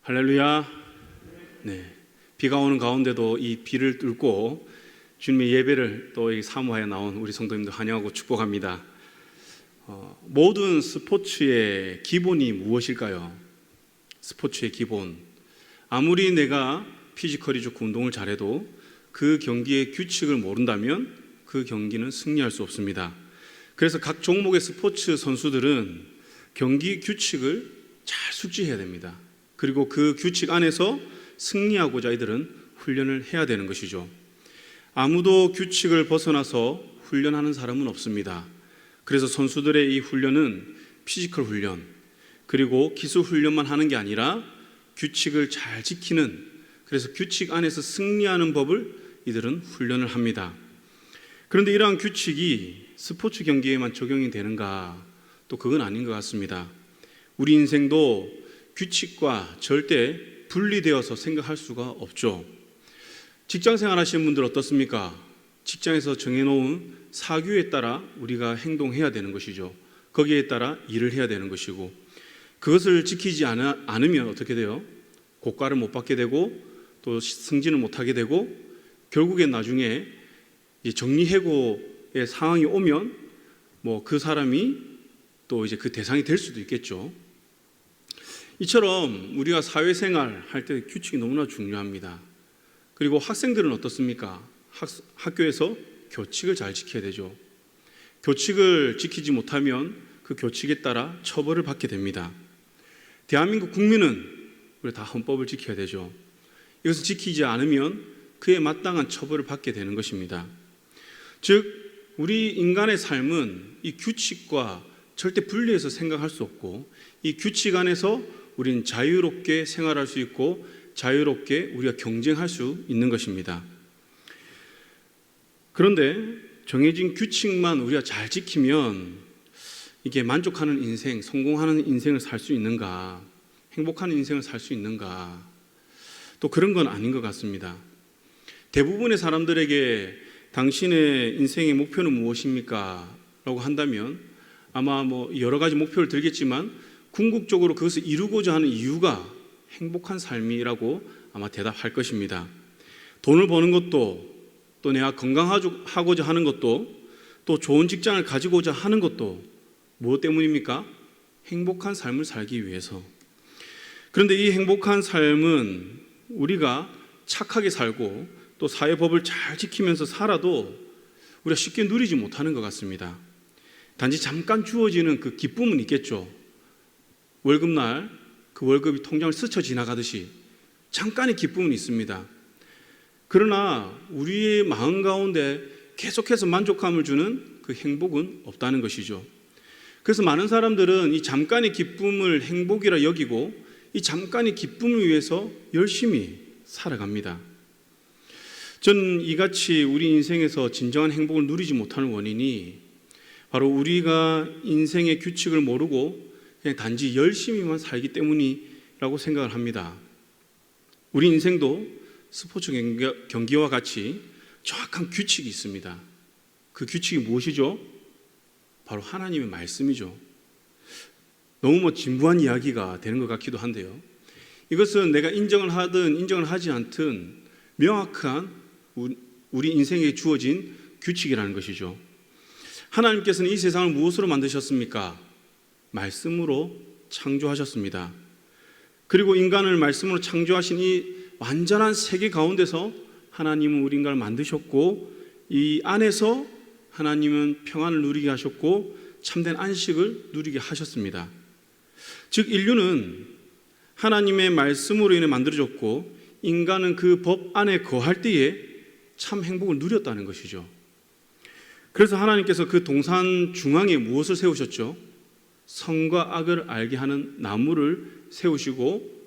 할렐루야. 네. 비가 오는 가운데도 이 비를 뚫고 주님의 예배를 또 사모하여 나온 우리 성도님들 환영하고 축복합니다. 모든 스포츠의 기본이 무엇일까요? 스포츠의 기본. 아무리 내가 피지컬이 좋고 운동을 잘해도 그 경기의 규칙을 모른다면 그 경기는 승리할 수 없습니다. 그래서 각 종목의 스포츠 선수들은 경기 규칙을 잘 숙지해야 됩니다. 그리고 그 규칙 안에서 승리하고자 이들은 훈련을 해야 되는 것이죠. 아무도 규칙을 벗어나서 훈련하는 사람은 없습니다. 그래서 선수들의 이 훈련은 피지컬 훈련, 그리고 기술 훈련만 하는 게 아니라 규칙을 잘 지키는, 그래서 규칙 안에서 승리하는 법을 이들은 훈련을 합니다. 그런데 이러한 규칙이 스포츠 경기에만 적용이 되는가? 또 그건 아닌 것 같습니다. 우리 인생도 규칙과 절대 분리되어서 생각할 수가 없죠. 직장생활 하시는 분들 어떻습니까? 직장에서 정해놓은 사규에 따라 우리가 행동해야 되는 것이죠. 거기에 따라 일을 해야 되는 것이고, 그것을 지키지 않으면 어떻게 돼요? 고과를 못 받게 되고 또 승진을 못하게 되고, 결국엔 나중에 정리해고의 상황이 오면 그 사람이 또 이제 그 대상이 될 수도 있겠죠. 이처럼 우리가 사회생활 할 때 규칙이 너무나 중요합니다. 그리고 학생들은 어떻습니까? 학교에서 교칙을 잘 지켜야 되죠. 교칙을 지키지 못하면 그 교칙에 따라 처벌을 받게 됩니다. 대한민국 국민은 우리 다 헌법을 지켜야 되죠. 이것을 지키지 않으면 그에 마땅한 처벌을 받게 되는 것입니다. 즉, 우리 인간의 삶은 이 규칙과 절대 분리해서 생각할 수 없고, 이 규칙 안에서 우리는 자유롭게 생활할 수 있고 자유롭게 우리가 경쟁할 수 있는 것입니다. 그런데 정해진 규칙만 우리가 잘 지키면 이게 만족하는 인생, 성공하는 인생을 살 수 있는가, 행복한 인생을 살 수 있는가, 또 그런 건 아닌 것 같습니다. 대부분의 사람들에게 당신의 인생의 목표는 무엇입니까? 라고 한다면 아마 여러 가지 목표를 들겠지만 궁극적으로 그것을 이루고자 하는 이유가 행복한 삶이라고 아마 대답할 것입니다. 돈을 버는 것도, 또 내가 건강하고자 하는 것도, 또 좋은 직장을 가지고자 하는 것도 무엇 때문입니까? 행복한 삶을 살기 위해서. 그런데 이 행복한 삶은 우리가 착하게 살고 또 사회법을 잘 지키면서 살아도 우리가 쉽게 누리지 못하는 것 같습니다. 단지 잠깐 주어지는 그 기쁨은 있겠죠. 월급날 그 월급이 통장을 스쳐 지나가듯이 잠깐의 기쁨은 있습니다. 그러나 우리의 마음 가운데 계속해서 만족감을 주는 그 행복은 없다는 것이죠. 그래서 많은 사람들은 이 잠깐의 기쁨을 행복이라 여기고 이 잠깐의 기쁨을 위해서 열심히 살아갑니다. 저는 이같이 우리 인생에서 진정한 행복을 누리지 못하는 원인이 바로 우리가 인생의 규칙을 모르고 그냥 단지 열심히만 살기 때문이라고 생각을 합니다. 우리 인생도 스포츠 경기와 같이 정확한 규칙이 있습니다. 그 규칙이 무엇이죠? 바로 하나님의 말씀이죠. 너무 진부한 이야기가 되는 것 같기도 한데요. 이것은 내가 인정을 하든 인정을 하지 않든 명확한 우리 인생에 주어진 규칙이라는 것이죠. 하나님께서는 이 세상을 무엇으로 만드셨습니까? 말씀으로 창조하셨습니다. 그리고 인간을 말씀으로 창조하신 이 완전한 세계 가운데서 하나님은 우리 인간을 만드셨고, 이 안에서 하나님은 평안을 누리게 하셨고 참된 안식을 누리게 하셨습니다. 즉, 인류는 하나님의 말씀으로 인해 만들어졌고 인간은 그 법 안에 거할 때에 참 행복을 누렸다는 것이죠. 그래서 하나님께서 그 동산 중앙에 무엇을 세우셨죠? 선과 악을 알게 하는 나무를 세우시고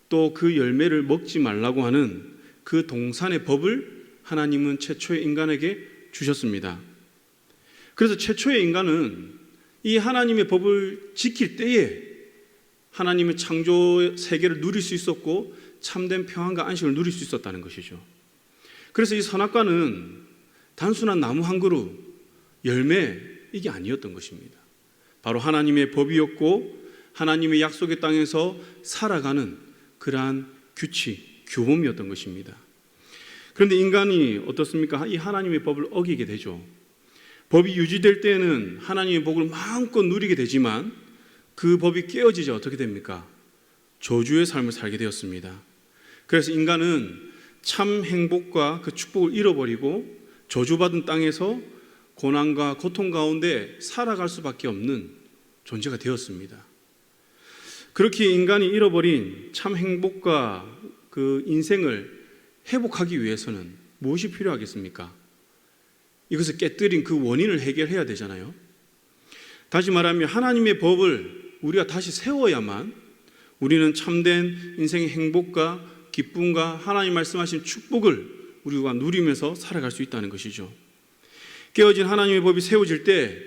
또 그 열매를 먹지 말라고 하는 그 동산의 법을 하나님은 최초의 인간에게 주셨습니다. 그래서 최초의 인간은 이 하나님의 법을 지킬 때에 하나님의 창조 세계를 누릴 수 있었고 참된 평안과 안식을 누릴 수 있었다는 것이죠. 그래서 이 선악과는 단순한 나무 한 그루, 열매, 이게 아니었던 것입니다. 바로 하나님의 법이었고 하나님의 약속의 땅에서 살아가는 그러한 규칙, 규범이었던 것입니다. 그런데 인간이 어떻습니까? 이 하나님의 법을 어기게 되죠. 법이 유지될 때에는 하나님의 복을 마음껏 누리게 되지만 그 법이 깨어지자 어떻게 됩니까? 저주의 삶을 살게 되었습니다. 그래서 인간은 참 행복과 그 축복을 잃어버리고 저주받은 땅에서 고난과 고통 가운데 살아갈 수밖에 없는 존재가 되었습니다. 그렇게 인간이 잃어버린 참 행복과 그 인생을 회복하기 위해서는 무엇이 필요하겠습니까? 이것을 깨뜨린 그 원인을 해결해야 되잖아요. 다시 말하면 하나님의 법을 우리가 다시 세워야만 우리는 참된 인생의 행복과 기쁨과 하나님 말씀하신 축복을 우리가 누리면서 살아갈 수 있다는 것이죠. 깨어진 하나님의 법이 세워질 때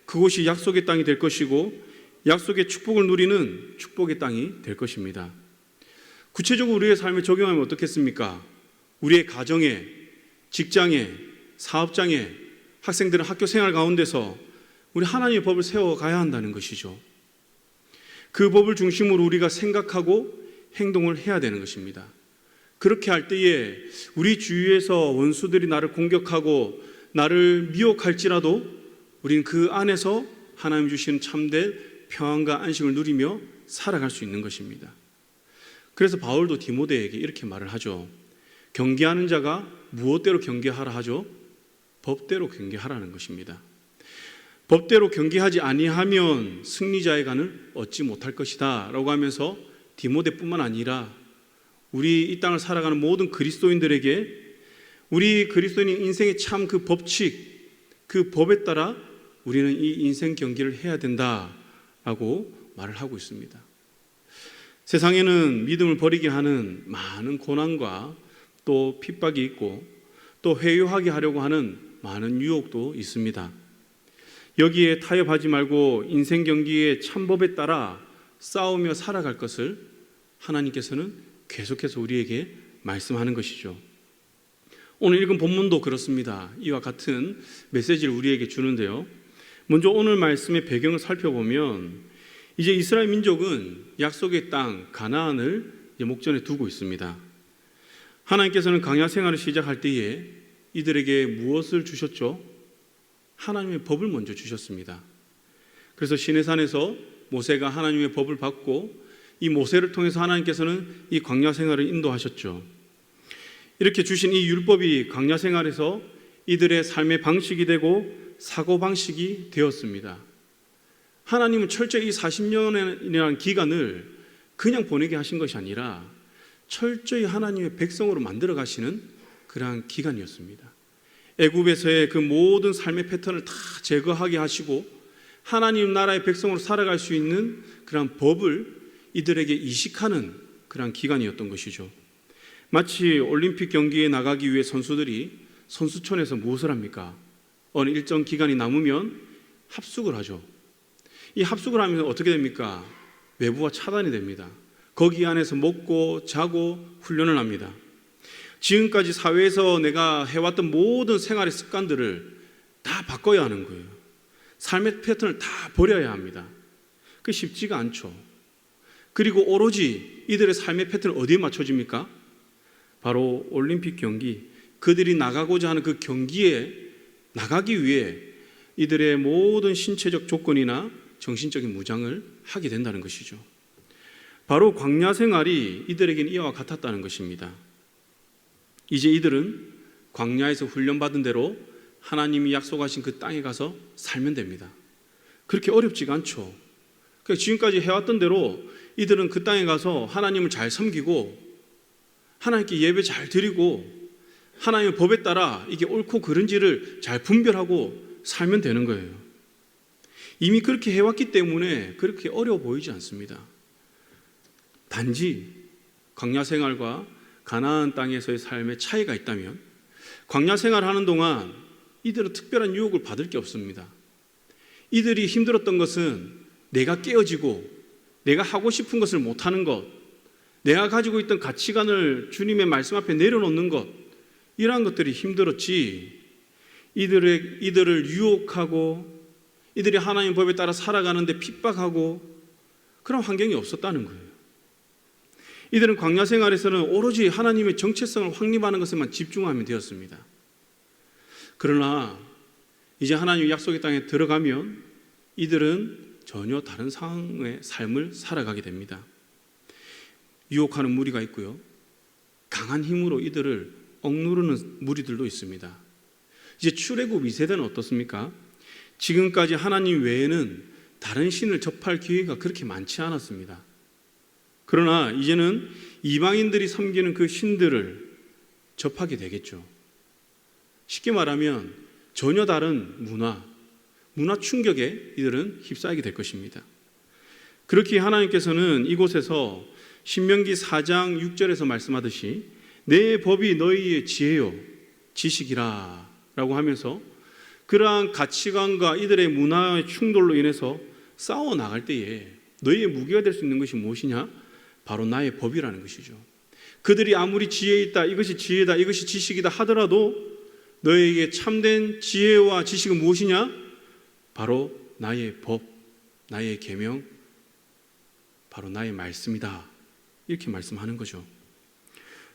그곳이 약속의 땅이 될 것이고 약속의 축복을 누리는 축복의 땅이 될 것입니다. 구체적으로 우리의 삶에 적용하면 어떻겠습니까? 우리의 가정에, 직장에, 사업장에, 학생들은 학교 생활 가운데서 우리 하나님의 법을 세워가야 한다는 것이죠. 그 법을 중심으로 우리가 생각하고 행동을 해야 되는 것입니다. 그렇게 할 때에 우리 주위에서 원수들이 나를 공격하고 나를 미혹할지라도 우리는 그 안에서 하나님 주시는 참된 평안과 안식을 누리며 살아갈 수 있는 것입니다. 그래서 바울도 디모데에게 이렇게 말을 하죠. 경계하는 자가 무엇대로 경계하라 하죠? 법대로 경계하라는 것입니다. 법대로 경계하지 아니하면 승리자의 간을 얻지 못할 것이다 라고 하면서 디모데뿐만 아니라 우리 이 땅을 살아가는 모든 그리스도인들에게 우리 그리스도인의 인생의 참 그 법칙, 그 법에 따라 우리는 이 인생 경기를 해야 된다라고 말을 하고 있습니다. 세상에는 믿음을 버리게 하는 많은 고난과 또 핍박이 있고 또 회유하게 하려고 하는 많은 유혹도 있습니다. 여기에 타협하지 말고 인생 경기의 참법에 따라 싸우며 살아갈 것을 하나님께서는 계속해서 우리에게 말씀하는 것이죠. 오늘 읽은 본문도 그렇습니다. 이와 같은 메시지를 우리에게 주는데요. 먼저 오늘 말씀의 배경을 살펴보면 이제 이스라엘 민족은 약속의 땅 가나안을 목전에 두고 있습니다. 하나님께서는 광야 생활을 시작할 때에 이들에게 무엇을 주셨죠? 하나님의 법을 먼저 주셨습니다. 그래서 시내산에서 모세가 하나님의 법을 받고 이 모세를 통해서 하나님께서는 이 광야 생활을 인도하셨죠. 이렇게 주신 이 율법이 광야 생활에서 이들의 삶의 방식이 되고 사고방식이 되었습니다. 하나님은 철저히 이 40년이라는 기간을 그냥 보내게 하신 것이 아니라 철저히 하나님의 백성으로 만들어 가시는 그러한 기간이었습니다. 애굽에서의 그 모든 삶의 패턴을 다 제거하게 하시고 하나님 나라의 백성으로 살아갈 수 있는 그러한 법을 이들에게 이식하는 그러한 기간이었던 것이죠. 마치 올림픽 경기에 나가기 위해 선수들이 선수촌에서 무엇을 합니까? 어느 일정 기간이 남으면 합숙을 하죠. 이 합숙을 하면 어떻게 됩니까? 외부와 차단이 됩니다. 거기 안에서 먹고 자고 훈련을 합니다. 지금까지 사회에서 내가 해왔던 모든 생활의 습관들을 다 바꿔야 하는 거예요. 삶의 패턴을 다 버려야 합니다. 그게 쉽지가 않죠. 그리고 오로지 이들의 삶의 패턴은 어디에 맞춰집니까? 바로 올림픽 경기, 그들이 나가고자 하는 그 경기에 나가기 위해 이들의 모든 신체적 조건이나 정신적인 무장을 하게 된다는 것이죠. 바로 광야 생활이 이들에게는 이와 같았다는 것입니다. 이제 이들은 광야에서 훈련받은 대로 하나님이 약속하신 그 땅에 가서 살면 됩니다. 그렇게 어렵지가 않죠. 그러니까 지금까지 해왔던 대로 이들은 그 땅에 가서 하나님을 잘 섬기고 하나님께 예배 잘 드리고 하나님의 법에 따라 이게 옳고 그른지를 잘 분별하고 살면 되는 거예요. 이미 그렇게 해왔기 때문에 그렇게 어려워 보이지 않습니다. 단지 광야 생활과 가나안 땅에서의 삶의 차이가 있다면 광야 생활하는 동안 이들은 특별한 유혹을 받을 게 없습니다. 이들이 힘들었던 것은 내가 깨어지고 내가 하고 싶은 것을 못하는 것, 내가 가지고 있던 가치관을 주님의 말씀 앞에 내려놓는 것, 이러한 것들이 힘들었지 이들을 유혹하고 이들이 하나님의 법에 따라 살아가는데 핍박하고 그런 환경이 없었다는 거예요. 이들은 광야 생활에서는 오로지 하나님의 정체성을 확립하는 것에만 집중하면 되었습니다. 그러나 이제 하나님의 약속의 땅에 들어가면 이들은 전혀 다른 상황의 삶을 살아가게 됩니다. 유혹하는 무리가 있고요, 강한 힘으로 이들을 억누르는 무리들도 있습니다. 이제 출애굽 2세대는 어떻습니까? 지금까지 하나님 외에는 다른 신을 접할 기회가 그렇게 많지 않았습니다. 그러나 이제는 이방인들이 섬기는 그 신들을 접하게 되겠죠. 쉽게 말하면 전혀 다른 문화 충격에 이들은 휩싸이게 될 것입니다. 그렇게 하나님께서는 이곳에서 신명기 4장 6절에서 말씀하듯이 내 법이 너희의 지혜요 지식이라 라고 하면서 그러한 가치관과 이들의 문화의 충돌로 인해서 싸워 나갈 때에 너희의 무기가 될 수 있는 것이 무엇이냐? 바로 나의 법이라는 것이죠. 그들이 아무리 지혜 있다, 이것이 지혜다, 이것이 지식이다 하더라도 너희에게 참된 지혜와 지식은 무엇이냐? 바로 나의 법, 나의 계명, 바로 나의 말씀이다. 이렇게 말씀하는 거죠.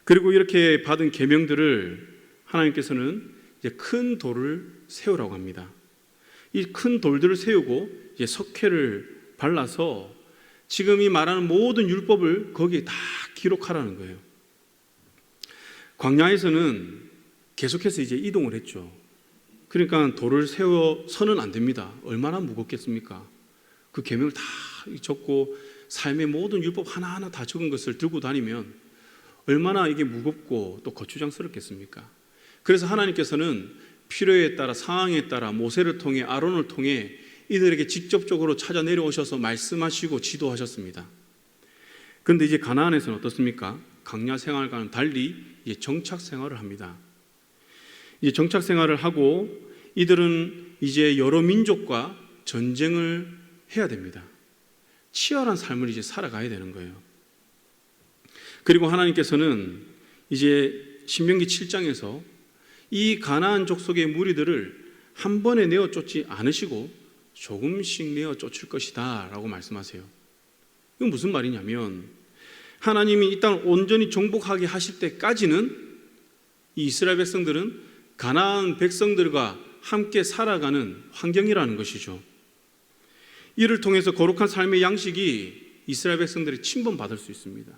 그리고 이렇게 받은 계명들을 하나님께서는 이제 큰 돌을 세우라고 합니다. 이 큰 돌들을 세우고 이제 석회를 발라서 지금 이 말하는 모든 율법을 거기에 다 기록하라는 거예요. 광야에서는 계속해서 이제 이동을 했죠. 그러니까 돌을 세워서는 안 됩니다. 얼마나 무겁겠습니까? 그 계명을 다 적고 삶의 모든 율법 하나하나 다 적은 것을 들고 다니면 얼마나 이게 무겁고 또 거추장스럽겠습니까? 그래서 하나님께서는 필요에 따라 상황에 따라 모세를 통해 아론을 통해 이들에게 직접적으로 찾아 내려오셔서 말씀하시고 지도하셨습니다. 그런데 이제 가나안에서는 어떻습니까? 광야 생활과는 달리 이제 정착 생활을 합니다. 이제 정착 생활을 하고 이들은 이제 여러 민족과 전쟁을 해야 됩니다. 치열한 삶을 이제 살아가야 되는 거예요. 그리고 하나님께서는 이제 신명기 7장에서 이 가나안 족속의 무리들을 한 번에 내어 쫓지 않으시고 조금씩 내어 쫓을 것이다 라고 말씀하세요. 이건 무슨 말이냐면 하나님이 이 땅을 온전히 정복하게 하실 때까지는 이 이스라엘 백성들은 가나안 백성들과 함께 살아가는 환경이라는 것이죠. 이를 통해서 거룩한 삶의 양식이 이스라엘 백성들이 침범받을 수 있습니다.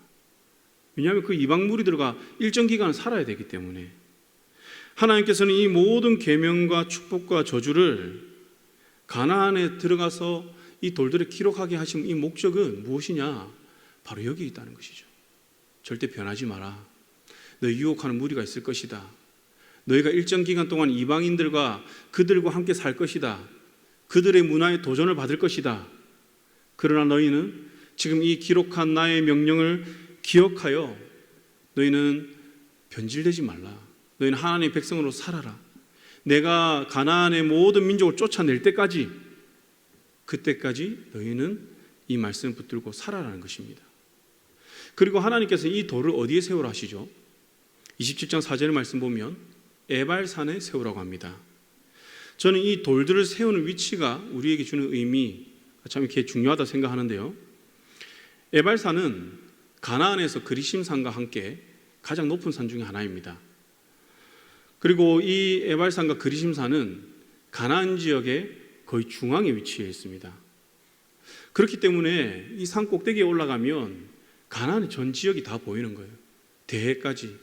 왜냐하면 그 이방 무리들과 일정 기간을 살아야 되기 때문에 하나님께서는 이 모든 계명과 축복과 저주를 가나안에 들어가서 이 돌들을 기록하게 하신 이 목적은 무엇이냐? 바로 여기 있다는 것이죠. 절대 변하지 마라. 너희 유혹하는 무리가 있을 것이다. 너희가 일정 기간 동안 이방인들과 그들과 함께 살 것이다. 그들의 문화에 도전을 받을 것이다. 그러나 너희는 지금 이 기록한 나의 명령을 기억하여 너희는 변질되지 말라. 너희는 하나님의 백성으로 살아라. 내가 가나안의 모든 민족을 쫓아낼 때까지, 그때까지 너희는 이 말씀을 붙들고 살아라는 것입니다. 그리고 하나님께서 이 돌을 어디에 세우라 하시죠? 27장 4절의 말씀 보면 에발산에 세우라고 합니다. 저는 이 돌들을 세우는 위치가 우리에게 주는 의미 참 이렇게 중요하다 생각하는데요. 에발산은 가나안에서 그리심산과 함께 가장 높은 산 중에 하나입니다. 그리고 이 에발산과 그리심산은 가나안 지역의 거의 중앙에 위치해 있습니다. 그렇기 때문에 이 산 꼭대기에 올라가면 가나안의 전 지역이 다 보이는 거예요. 대해까지,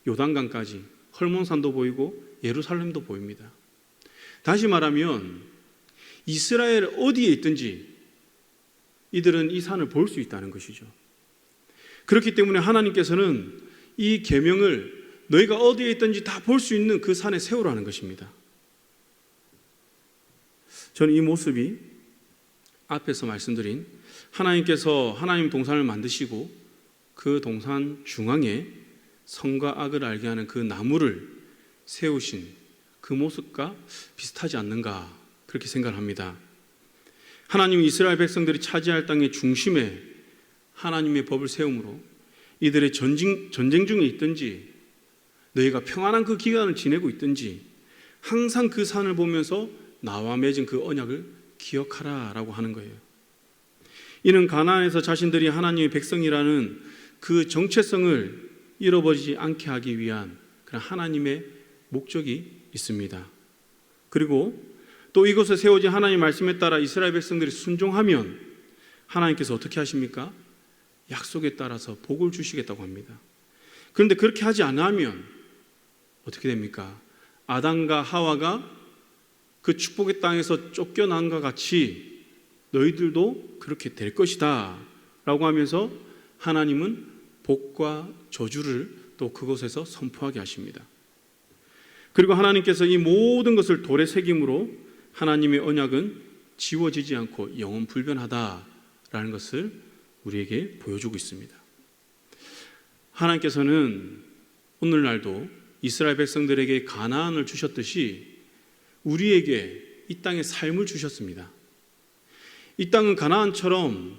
요단강까지, 헐몬산도 보이고 예루살렘도 보입니다. 다시 말하면 이스라엘 어디에 있든지 이들은 이 산을 볼 수 있다는 것이죠. 그렇기 때문에 하나님께서는 이 계명을 너희가 어디에 있든지 다 볼 수 있는 그 산에 세우라는 것입니다. 저는 이 모습이 앞에서 말씀드린 하나님께서 하나님 동산을 만드시고 그 동산 중앙에 선과 악을 알게 하는 그 나무를 세우신 그 모습과 비슷하지 않는가 그렇게 생각합니다. 하나님이 이스라엘 백성들이 차지할 땅의 중심에 하나님의 법을 세움으로 이들의 전쟁 중에 있든지 너희가 평안한 그 기간을 지내고 있든지 항상 그 산을 보면서 나와 맺은 그 언약을 기억하라라고 하는 거예요. 이는 가나안에서 자신들이 하나님의 백성이라는 그 정체성을 잃어버리지 않게 하기 위한 그런 하나님의 목적이 있습니다. 그리고 또 이곳에 세워진 하나님의 말씀에 따라 이스라엘 백성들이 순종하면 하나님께서 어떻게 하십니까? 약속에 따라서 복을 주시겠다고 합니다. 그런데 그렇게 하지 않으면 어떻게 됩니까? 아담과 하와가 그 축복의 땅에서 쫓겨난과 같이 너희들도 그렇게 될 것이다 라고 하면서 하나님은 복과 저주를 또 그곳에서 선포하게 하십니다. 그리고 하나님께서 이 모든 것을 돌에 새김으로 하나님의 언약은 지워지지 않고 영원 불변하다라는 것을 우리에게 보여주고 있습니다. 하나님께서는 오늘날도 이스라엘 백성들에게 가나안을 주셨듯이 우리에게 이 땅의 삶을 주셨습니다. 이 땅은 가나안처럼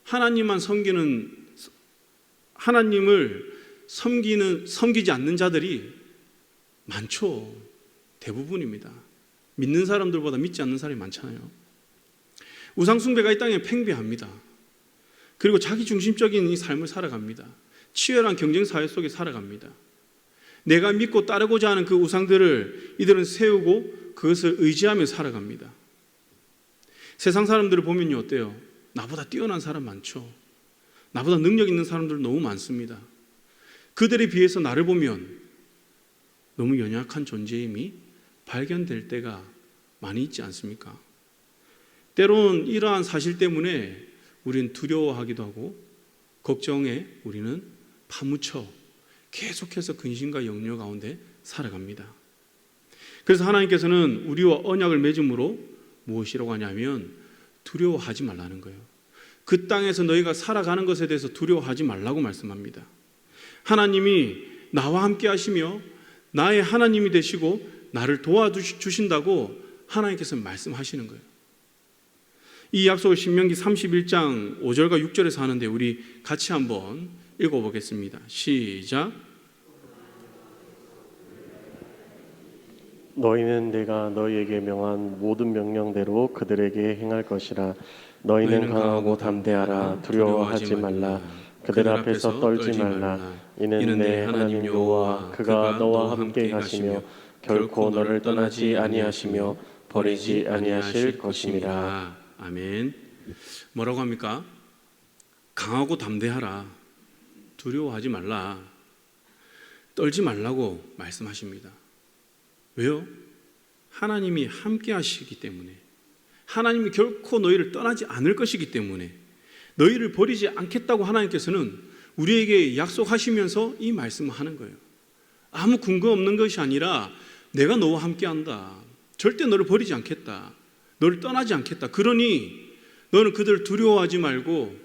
하나님만 섬기는, 하나님을 섬기지 않는 자들이 많죠. 대부분입니다. 믿는 사람들보다 믿지 않는 사람이 많잖아요. 우상숭배가 이 땅에 팽배합니다. 그리고 자기중심적인 이 삶을 살아갑니다. 치열한 경쟁사회 속에 살아갑니다. 내가 믿고 따르고자 하는 그 우상들을 이들은 세우고 그것을 의지하며 살아갑니다. 세상 사람들을 보면요, 어때요? 나보다 뛰어난 사람 많죠. 나보다 능력 있는 사람들 너무 많습니다. 그들에 비해서 나를 보면 너무 연약한 존재임이 발견될 때가 많이 있지 않습니까? 때론 이러한 사실 때문에 우리는 두려워하기도 하고 걱정에 우리는 파묻혀 계속해서 근심과 염려 가운데 살아갑니다. 그래서 하나님께서는 우리와 언약을 맺음으로 무엇이라고 하냐면 두려워하지 말라는 거예요. 그 땅에서 너희가 살아가는 것에 대해서 두려워하지 말라고 말씀합니다. 하나님이 나와 함께 하시며 나의 하나님이 되시고 나를 도와주신다고 하나님께서 말씀하시는 거예요. 이 약속을 신명기 31장 5절과 6절에서 하는데 우리 같이 한번 읽어보겠습니다. 시작. 너희는 내가 너희에게 명한 모든 명령대로 그들에게 행할 것이라. 너희는 강하고 담대하라. 두려워하지 말라. 그들 앞에서 떨지 말라. 이는 내 하나님 여호와 그가 너와 함께 가시며 결코 너를 떠나지 아니하시며 버리지 아니하실 것임이라. 아멘. 뭐라고 합니까? 강하고 담대하라. 두려워하지 말라. 떨지 말라고 말씀하십니다. 왜요? 하나님이 함께 하시기 때문에, 하나님이 결코 너희를 떠나지 않을 것이기 때문에, 너희를 버리지 않겠다고 하나님께서는 우리에게 약속하시면서 이 말씀을 하는 거예요. 아무 근거 없는 것이 아니라 내가 너와 함께 한다. 절대 너를 버리지 않겠다. 너를 떠나지 않겠다. 그러니 너는 그들을 두려워하지 말고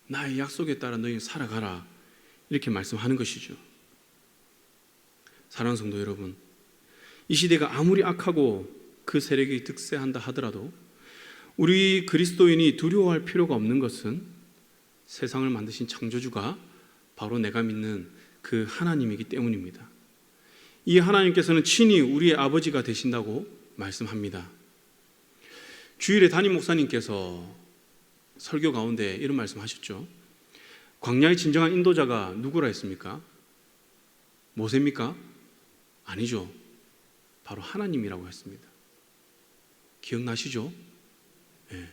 나의 약속에 따라 너희는 살아가라. 이렇게 말씀하는 것이죠. 사랑하는 성도 여러분, 이 시대가 아무리 악하고 그 세력이 득세한다 하더라도 우리 그리스도인이 두려워할 필요가 없는 것은 세상을 만드신 창조주가 바로 내가 믿는 그 하나님이기 때문입니다. 이 하나님께서는 친히 우리의 아버지가 되신다고 말씀합니다. 주일에 담임 목사님께서 설교 가운데 이런 말씀하셨죠. 광야의 진정한 인도자가 누구라 했습니까? 모세입니까? 아니죠. 바로 하나님이라고 했습니다. 기억나시죠? 네.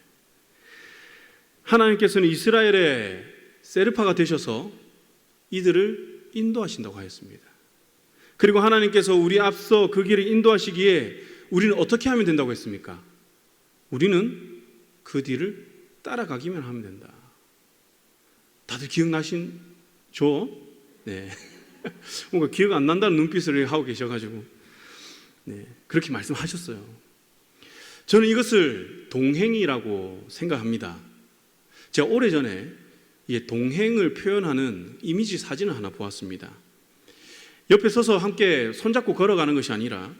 하나님께서는 이스라엘의 세르파가 되셔서 이들을 인도하신다고 하였습니다. 그리고 하나님께서 우리 앞서 그 길을 인도하시기에 우리는 어떻게 하면 된다고 했습니까? 우리는 그 뒤를 따라가기만 하면 된다. 다들 기억나시죠? 네. 뭔가 기억 안 난다는 눈빛을 하고 계셔가지고 네, 그렇게 말씀하셨어요. 저는 이것을 동행이라고 생각합니다. 제가 오래전에 동행을 표현하는 이미지 사진을 하나 보았습니다. 옆에 서서 함께 손잡고 걸어가는 것이 아니라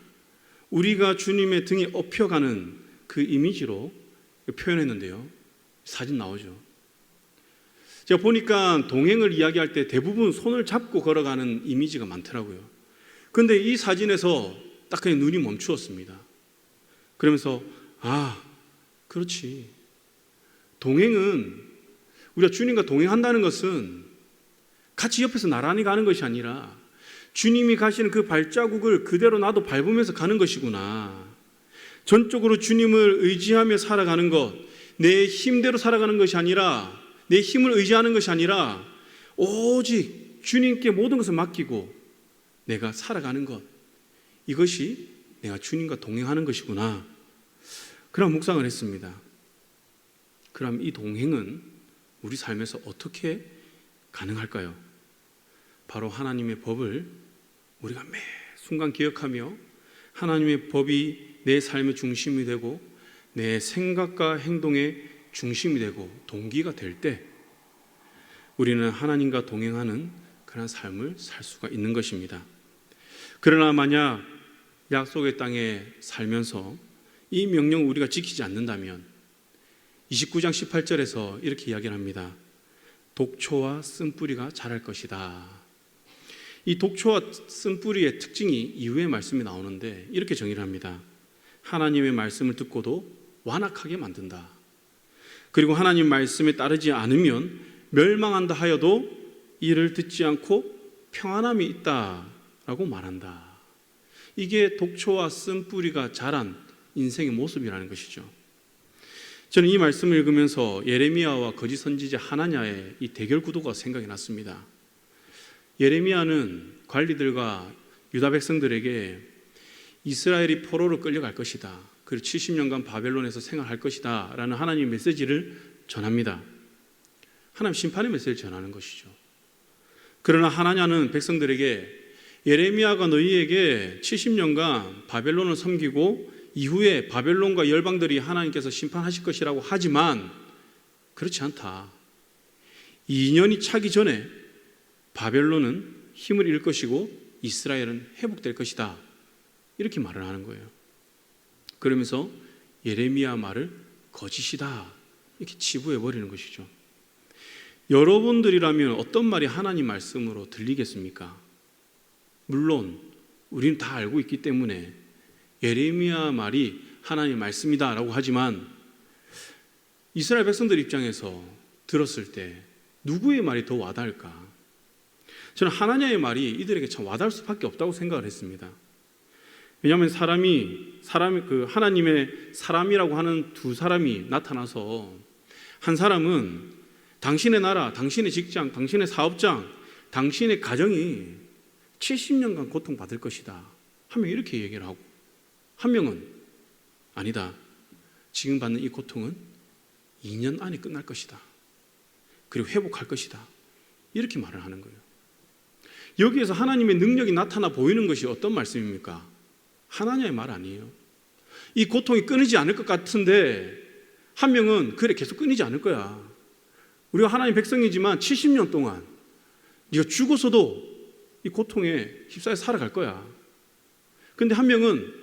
우리가 주님의 등에 업혀가는 그 이미지로 표현했는데요. 사진 나오죠. 제가 보니까 동행을 이야기할 때 대부분 손을 잡고 걸어가는 이미지가 많더라고요. 그런데 이 사진에서 딱 그냥 눈이 멈추었습니다. 그러면서 그렇지. 동행은 우리가 주님과 동행한다는 것은 같이 옆에서 나란히 가는 것이 아니라 주님이 가시는 그 발자국을 그대로 나도 밟으면서 가는 것이구나. 전적으로 주님을 의지하며 살아가는 것, 내 힘대로 살아가는 것이 아니라, 내 힘을 의지하는 것이 아니라 오직 주님께 모든 것을 맡기고 내가 살아가는 것, 이것이 내가 주님과 동행하는 것이구나. 그런 묵상을 했습니다. 그럼 이 동행은 우리 삶에서 어떻게 가능할까요? 바로 하나님의 법을 우리가 매 순간 기억하며 하나님의 법이 내 삶의 중심이 되고 내 생각과 행동의 중심이 되고 동기가 될 때 우리는 하나님과 동행하는 그런 삶을 살 수가 있는 것입니다. 그러나 만약 약속의 땅에 살면서 이 명령을 우리가 지키지 않는다면 29장 18절에서 이렇게 이야기를 합니다. 독초와 쓴뿌리가 자랄 것이다. 이 독초와 쓴뿌리의 특징이 이후의 말씀에 나오는데 이렇게 정의를 합니다. 하나님의 말씀을 듣고도 완악하게 만든다. 그리고 하나님 말씀에 따르지 않으면 멸망한다 하여도 이를 듣지 않고 평안함이 있다라고 말한다. 이게 독초와 쓴뿌리가 자란 인생의 모습이라는 것이죠. 저는 이 말씀을 읽으면서 예레미야와 거짓 선지자 하나냐의 이 대결 구도가 생각이 났습니다. 예레미야는 관리들과 유다 백성들에게 이스라엘이 포로로 끌려갈 것이다. 그리고 70년간 바벨론에서 생활할 것이다. 라는 하나님의 메시지를 전합니다. 하나님 심판의 메시지를 전하는 것이죠. 그러나 하나냐는 백성들에게 예레미야가 너희에게 70년간 바벨론을 섬기고 이후에 바벨론과 열방들이 하나님께서 심판하실 것이라고 하지만 그렇지 않다. 2년이 차기 전에 바벨론은 힘을 잃을 것이고 이스라엘은 회복될 것이다. 이렇게 말을 하는 거예요. 그러면서 예레미야 말을 거짓이다. 이렇게 치부해버리는 것이죠. 여러분들이라면 어떤 말이 하나님 말씀으로 들리겠습니까? 물론 우리는 다 알고 있기 때문에 예레미야 말이 하나님 말씀이다라고 하지만 이스라엘 백성들 입장에서 들었을 때 누구의 말이 더 와닿을까? 저는 하나님의 말이 이들에게 참 와닿을 수밖에 없다고 생각을 했습니다. 왜냐하면 하나님의 사람이라고 하는 두 사람이 나타나서 한 사람은 당신의 나라, 당신의 직장, 당신의 사업장, 당신의 가정이 70년간 고통받을 것이다. 한 명 이렇게 얘기를 하고 한 명은 아니다. 지금 받는 이 고통은 2년 안에 끝날 것이다. 그리고 회복할 것이다. 이렇게 말을 하는 거예요. 여기에서 하나님의 능력이 나타나 보이는 것이 어떤 말씀입니까? 하나님의 말 아니에요. 이 고통이 끊이지 않을 것 같은데 한 명은 그래 계속 끊이지 않을 거야. 우리가 하나님 백성이지만 70년 동안 네가 죽어서도 이 고통에 휩싸여 살아갈 거야. 그런데 한 명은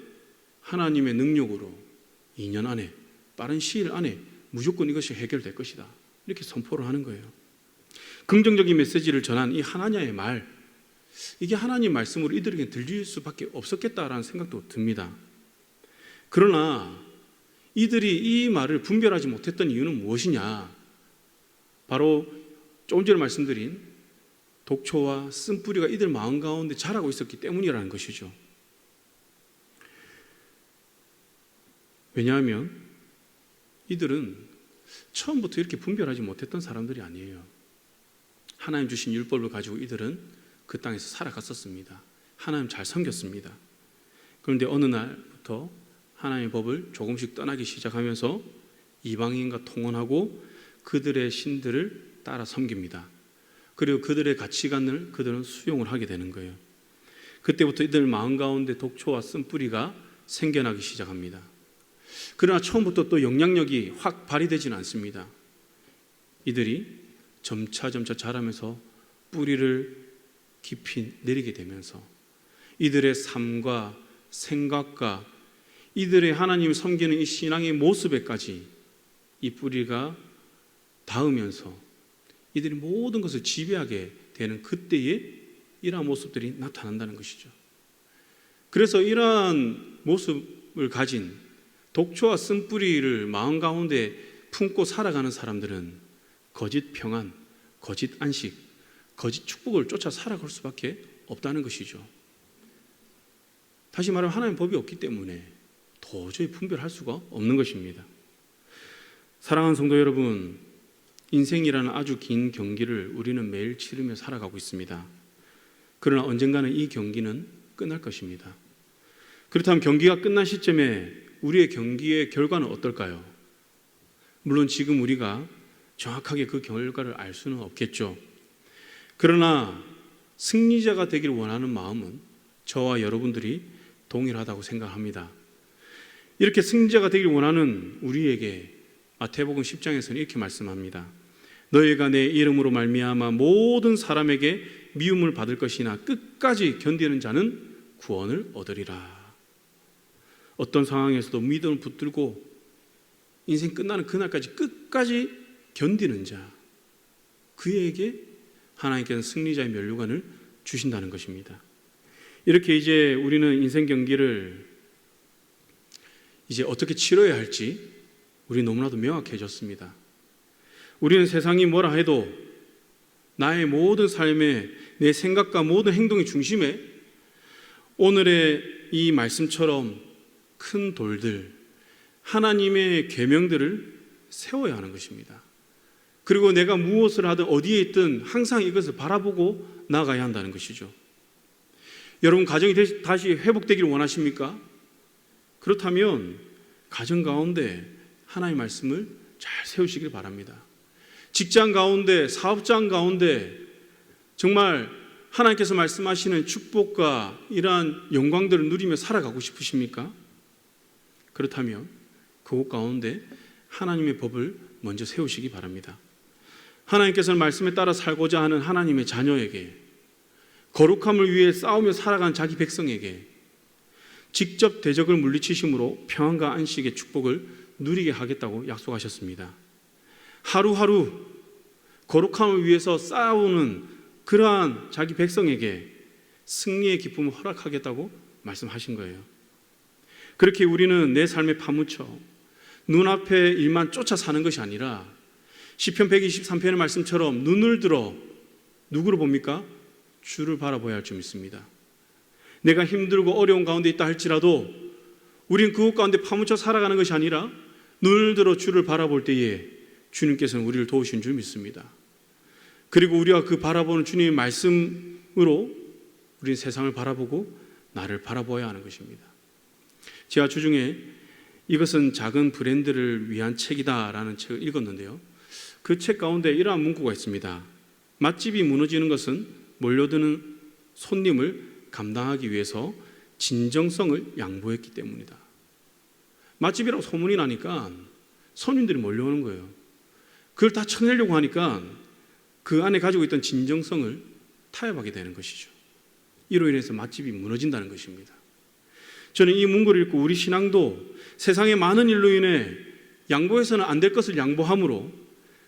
하나님의 능력으로 2년 안에 빠른 시일 안에 무조건 이것이 해결될 것이다. 이렇게 선포를 하는 거예요. 긍정적인 메시지를 전한 이 하나냐의 말, 이게 하나님 말씀으로 이들에게 들릴 수밖에 없었겠다라는 생각도 듭니다. 그러나 이들이 이 말을 분별하지 못했던 이유는 무엇이냐? 바로 조금 전에 말씀드린 독초와 쓴뿌리가 이들 마음 가운데 자라고 있었기 때문이라는 것이죠. 왜냐하면 이들은 처음부터 이렇게 분별하지 못했던 사람들이 아니에요. 하나님 주신 율법을 가지고 이들은 그 땅에서 살아갔었습니다. 하나님 잘 섬겼습니다. 그런데 어느 날부터 하나님의 법을 조금씩 떠나기 시작하면서 이방인과 통혼하고 그들의 신들을 따라 섬깁니다. 그리고 그들의 가치관을 그들은 수용을 하게 되는 거예요. 그때부터 이들 마음 가운데 독초와 쓴뿌리가 생겨나기 시작합니다. 그러나 처음부터 또 영향력이 확 발휘되지는 않습니다. 이들이 점차 자라면서 뿌리를 깊이 내리게 되면서 이들의 삶과 생각과 이들의 하나님을 섬기는 이 신앙의 모습에까지 이 뿌리가 닿으면서 이들이 모든 것을 지배하게 되는 그때에 이러한 모습들이 나타난다는 것이죠. 그래서 이러한 모습을 가진 독초와 쓴뿌리를 마음 가운데 품고 살아가는 사람들은 거짓 평안, 거짓 안식, 거짓 축복을 쫓아 살아갈 수밖에 없다는 것이죠. 다시 말하면 하나님의 법이 없기 때문에 도저히 분별할 수가 없는 것입니다. 사랑하는 성도 여러분, 인생이라는 아주 긴 경기를 우리는 매일 치르며 살아가고 있습니다. 그러나 언젠가는 이 경기는 끝날 것입니다. 그렇다면 경기가 끝난 시점에 우리의 경기의 결과는 어떨까요? 물론 지금 우리가 정확하게 그 결과를 알 수는 없겠죠. 그러나 승리자가 되길 원하는 마음은 저와 여러분들이 동일하다고 생각합니다. 이렇게 승리자가 되길 원하는 우리에게 마태복음 10장에서는 이렇게 말씀합니다. 너희가 내 이름으로 말미암아 모든 사람에게 미움을 받을 것이나 끝까지 견디는 자는 구원을 얻으리라. 어떤 상황에서도 믿음을 붙들고 인생 끝나는 그날까지 끝까지 견디는 자, 그에게 하나님께서는 승리자의 면류관을 주신다는 것입니다. 이렇게 이제 우리는 인생 경기를 이제 어떻게 치러야 할지 우리 너무나도 명확해졌습니다. 우리는 세상이 뭐라 해도 나의 모든 삶에 내 생각과 모든 행동의 중심에 오늘의 이 말씀처럼 큰 돌들, 하나님의 계명들을 세워야 하는 것입니다. 그리고 내가 무엇을 하든 어디에 있든 항상 이것을 바라보고 나아가야 한다는 것이죠. 여러분, 가정이 다시 회복되기를 원하십니까? 그렇다면 가정 가운데 하나님의 말씀을 잘 세우시길 바랍니다. 직장 가운데, 사업장 가운데 정말 하나님께서 말씀하시는 축복과 이러한 영광들을 누리며 살아가고 싶으십니까? 그렇다면 그곳 가운데 하나님의 법을 먼저 세우시기 바랍니다. 하나님께서는 말씀에 따라 살고자 하는 하나님의 자녀에게, 거룩함을 위해 싸우며 살아가는 자기 백성에게 직접 대적을 물리치심으로 평안과 안식의 축복을 누리게 하겠다고 약속하셨습니다. 하루하루 거룩함을 위해서 싸우는 그러한 자기 백성에게 승리의 기쁨을 허락하겠다고 말씀하신 거예요. 그렇게 우리는 내 삶에 파묻혀 눈앞의 일만 쫓아 사는 것이 아니라 시편 123편의 말씀처럼 눈을 들어 누구를 봅니까? 주를 바라봐야 할 줄 믿습니다. 내가 힘들고 어려운 가운데 있다 할지라도 우리는 그곳 가운데 파묻혀 살아가는 것이 아니라 눈을 들어 주를 바라볼 때에 주님께서는 우리를 도우신 줄 믿습니다. 그리고 우리가 그 바라보는 주님의 말씀으로 우리는 세상을 바라보고 나를 바라보아야 하는 것입니다. 제가 주중에 이것은 작은 브랜드를 위한 책이다라는 책을 읽었는데요. 그 책 가운데 이러한 문구가 있습니다. 맛집이 무너지는 것은 몰려드는 손님을 감당하기 위해서 진정성을 양보했기 때문이다. 맛집이라고 소문이 나니까 손님들이 몰려오는 거예요. 그걸 다 쳐내려고 하니까 그 안에 가지고 있던 진정성을 타협하게 되는 것이죠. 이로 인해서 맛집이 무너진다는 것입니다. 저는 이 문구를 읽고 우리 신앙도 세상의 많은 일로 인해 양보해서는 안 될 것을 양보함으로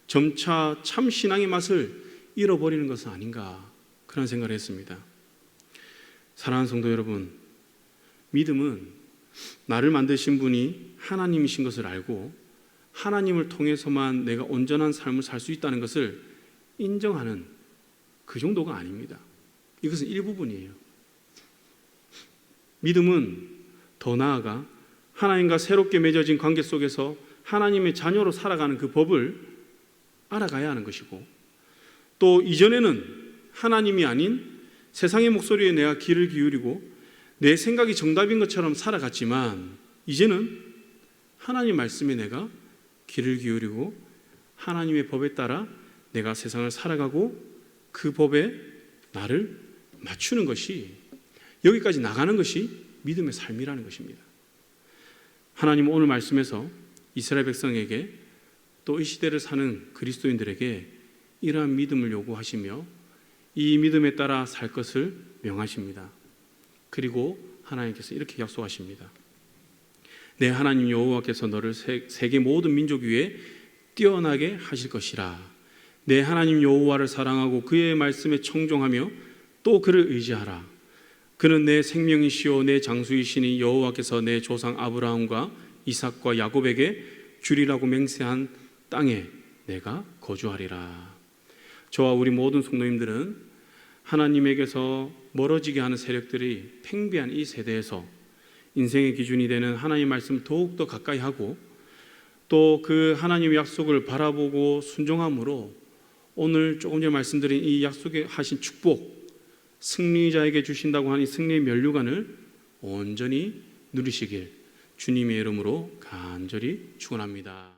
점차 참 신앙의 맛을 잃어버리는 것은 아닌가, 그런 생각을 했습니다. 사랑하는 성도 여러분, 믿음은 나를 만드신 분이 하나님이신 것을 알고 하나님을 통해서만 내가 온전한 삶을 살 수 있다는 것을 인정하는 그 정도가 아닙니다. 이것은 일부분이에요. 믿음은 더 나아가 하나님과 새롭게 맺어진 관계 속에서 하나님의 자녀로 살아가는 그 법을 알아가야 하는 것이고, 또 이전에는 하나님이 아닌 세상의 목소리에 내가 귀를 기울이고 내 생각이 정답인 것처럼 살아갔지만 이제는 하나님 말씀에 내가 귀를 기울이고 하나님의 법에 따라 내가 세상을 살아가고 그 법에 나를 맞추는 것이, 여기까지 나가는 것이 믿음의 삶이라는 것입니다. 하나님은 오늘 말씀에서 이스라엘 백성에게 또 이 시대를 사는 그리스도인들에게 이러한 믿음을 요구하시며 이 믿음에 따라 살 것을 명하십니다. 그리고 하나님께서 이렇게 약속하십니다. 내 하나님 여호와께서 너를 세계 모든 민족 위에 뛰어나게 하실 것이라. 내 하나님 여호와를 사랑하고 그의 말씀에 청종하며 또 그를 의지하라. 그는 내 생명이시오 내 장수이시니 여호와께서 내 조상 아브라함과 이삭과 야곱에게 주리라고 맹세한 땅에 내가 거주하리라. 저와 우리 모든 성도님들은 하나님에게서 멀어지게 하는 세력들이 팽배한 이 세대에서 인생의 기준이 되는 하나님의 말씀을 더욱더 가까이 하고 또 그 하나님의 약속을 바라보고 순종함으로 오늘 조금 전에 말씀드린 이 약속에 하신 축복, 승리자에게 주신다고 하는 이 승리의 면류관을 온전히 누리시길 주님의 이름으로 간절히 축원합니다.